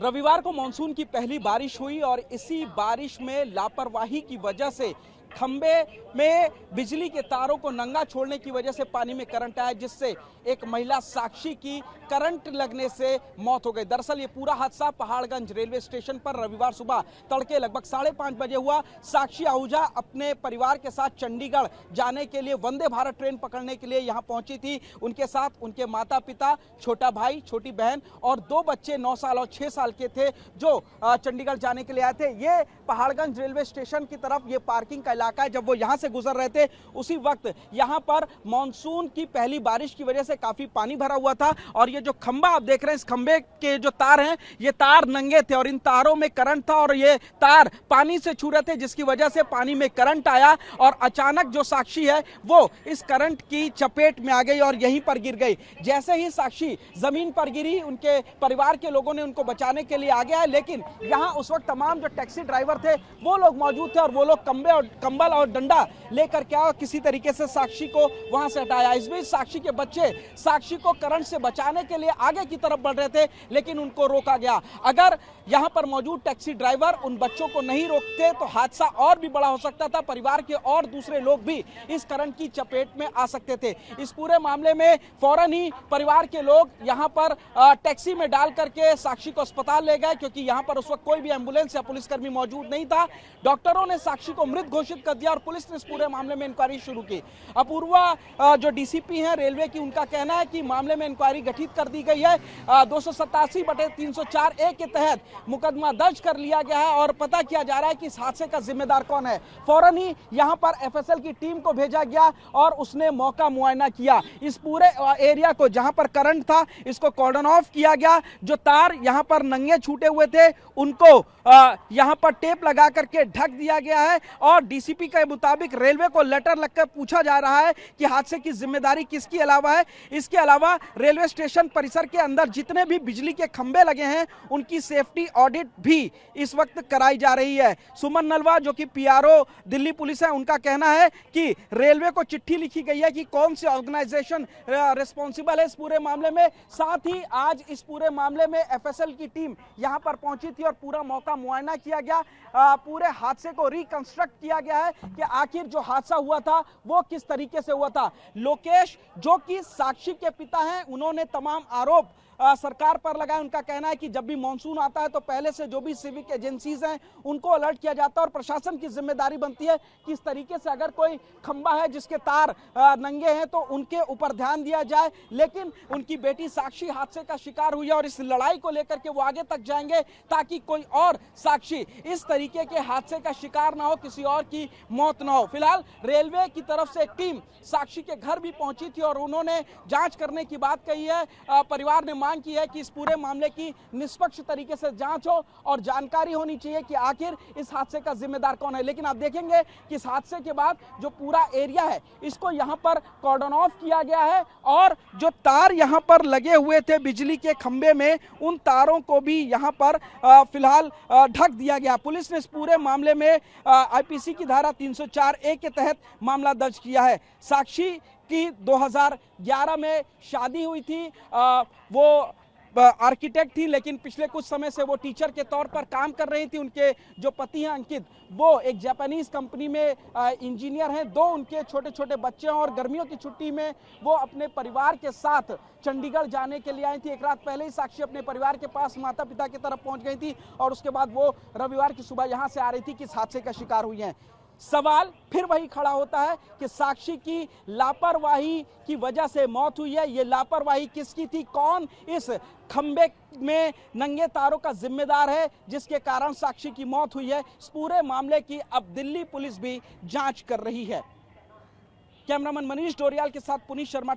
रविवार को मानसून की पहली बारिश हुई और इसी बारिश में लापरवाही की वजह से खंबे में बिजली के तारों को नंगा छोड़ने की वजह से पानी में करंट आया, जिससे एक महिला साक्षी की करंट लगने से मौत हो गई। दरअसल ये पूरा हादसा पहाड़गंज रेलवे स्टेशन पर रविवार सुबह तड़के लगभग 5:30 बजे हुआ। साक्षी आहूजा अपने परिवार के साथ चंडीगढ़ जाने के लिए वंदे भारत ट्रेन पकड़ने के लिए यहाँ पहुंची थी। उनके साथ उनके माता पिता, छोटा भाई, छोटी बहन और 2 बच्चे 9 साल और 6 साल के थे, जो चंडीगढ़ जाने के लिए आए थे। ये पहाड़गंज रेलवे स्टेशन की तरफ ये पार्किंग का इलाका है। जब वो यहाँ से गुजर रहे थे उसी वक्त यहाँ पर मानसून की पहली बारिश की वजह से काफी पानी भरा हुआ था और ये जो खंबा आप देख रहे हैं, इस खंबे के जो तार हैं ये तार नंगे थे और इन तारों में करंट था और ये तार पानी से छू रहे थे, जिसकी वजह से पानी में करंट आया और अचानक जो साक्षी है वो इस करंट की चपेट में आ गई और यहीं पर गिर गई। जैसे ही साक्षी जमीन पर गिरी, उनके परिवार के लोगों ने उनको बचाने के लिए आगे आए, लेकिन यहाँ उस वक्त तमाम जो टैक्सी ड्राइवर थे वो लोग मौजूद थे और वो लोग कंबल और डंडा लेकर क्या किसी तरीके से साक्षी को वहां से हटाया। इस बीच साक्षी के बच्चे साक्षी को करंट से बचाने के लिए आगे की तरफ बढ़ रहे थे, लेकिन उनको रोका गया। अगर यहां पर मौजूद टैक्सी ड्राइवर उन बच्चों को नहीं रोकते तो हादसा और भी बड़ा हो सकता था। परिवार के और दूसरे लोग भी इस करंट की चपेट में आ सकते थे। इस पूरे मामले में फौरन ही परिवार के लोग यहां पर टैक्सी में डाल करके साक्षी को अस्पताल ले गए, क्योंकि यहां पर उस वक्त कोई भी एम्बुलेंस या पुलिसकर्मी मौजूद नहीं था। डॉक्टरों ने साक्षी को मृत घोषित कर दिया और पुलिस ने इस पूरे मामले में इंक्वायरी शुरू की। अपूर्वा जो डीसीपी हैं रेलवे की, उनका कहना है कि मामले में इंक्वायरी गठित कर दी गई है। 287/304A के तहत मुकदमा दर्ज कर लिया गया है और पता किया जा रहा है कि इस हादसे का जिम्मेदार कौन है। फौरन ही यहां पर एफएसएल की टीम को भेजा गया और उसने मौका मुआयना किया। इस पूरे एरिया को जहां पर करंट था इसको कॉर्डन ऑफ किया गया। जो तार यहां पर नंगे छूटे हुए थे उनको यहां पर टेप लगा करके ढक दिया गया है और डीसीपी के मुताबिक रेलवे को लेटर लगकर पूछा जा रहा है कि हादसे की जिम्मेदारी किसकी अलावा है। इसके अलावा रेलवे स्टेशन परिसर के अंदर जितने भी बिजली के खंभे लगे हैं उनकी सेफ्टी ऑडिट भी इस वक्त कराई जा रही है। सुमन नलवा जो कि पीआरओ दिल्ली पुलिस है, उनका कहना है कि रेलवे को चिट्ठी लिखी गई है कि कौन सी ऑर्गेनाइजेशन रिस्पॉन्सिबल है इस पूरे मामले में। साथ ही आज इस पूरे मामले में एफएसएल की टीम यहां पर पहुंची थी और पूरा मौका मुआयना किया गया। पूरे हादसे को रिकंस्ट्रक्ट किया गया है कि आखिर जो हादसा हुआ था वो किस तरीके से हुआ था। लोकेश जो कि साक्षी के पिता हैं, उन्होंने तमाम आरोप सरकार पर लगाया। उनका कहना है कि जब भी मानसून आता है तो पहले से जो भी सिविक एजेंसीज हैं उनको अलर्ट किया जाता है और प्रशासन की जिम्मेदारी बनती है कि इस तरीके से अगर कोई खंबा है जिसके तार नंगे हैं तो उनके ऊपर ध्यान दिया जाए। लेकिन उनकी बेटी साक्षी हादसे का शिकार हुई है और इस लड़ाई को लेकर के वो आगे तक जाएंगे ताकि कोई और साक्षी इस तरीके के हादसे का शिकार ना हो, किसी और की मौत ना हो। फिलहाल रेलवे की तरफ से एक टीम साक्षी के घर भी पहुंची थी और उन्होंने जांच करने की बात कही है। परिवार ने मांग की है कि इस पूरे मामले की निष्पक्ष तरीके से जांच हो और जानकारी होनी चाहिए कि आखिर इस हादसे का जिम्मेदार कौन है। लेकिन आप देखेंगे कि इस हादसे के बाद जो पूरा एरिया है इसको यहां पर कॉर्डन ऑफ किया गया है और जो तार यहां पर लगे हुए थे बिजली के खंबे में, उन तारों को भी यहां पर फिलहाल ढक दिया गया। पुलिस ने इस पूरे मामले में आईपीसी की धारा 304A के तहत मामला दर्ज किया है। साक्षी की 2011 में शादी हुई थी। वो आर्किटेक्ट थी, लेकिन पिछले कुछ समय से वो टीचर के तौर पर काम कर रही थी। उनके जो पति हैं अंकित, वो एक जापानीज कंपनी में इंजीनियर हैं। 2 उनके छोटे छोटे बच्चे हैं और गर्मियों की छुट्टी में वो अपने परिवार के साथ चंडीगढ़ जाने के लिए आई थी। एक रात पहले ही साक्षी अपने परिवार के पास माता पिता की तरफ पहुंच गई थी और उसके बाद वो रविवार की सुबह यहाँ से आ रही थी कि इस हादसे का शिकार हुई हैं। सवाल फिर वही खड़ा होता है कि साक्षी की लापरवाही की वजह से मौत हुई है। ये लापरवाही किसकी थी? कौन इस खंबे में नंगे तारों का जिम्मेदार है जिसके कारण साक्षी की मौत हुई है? इस पूरे मामले की अब दिल्ली पुलिस भी जांच कर रही है। कैमरामैन मनीष डोरियाल के साथ पुनीत शर्मा।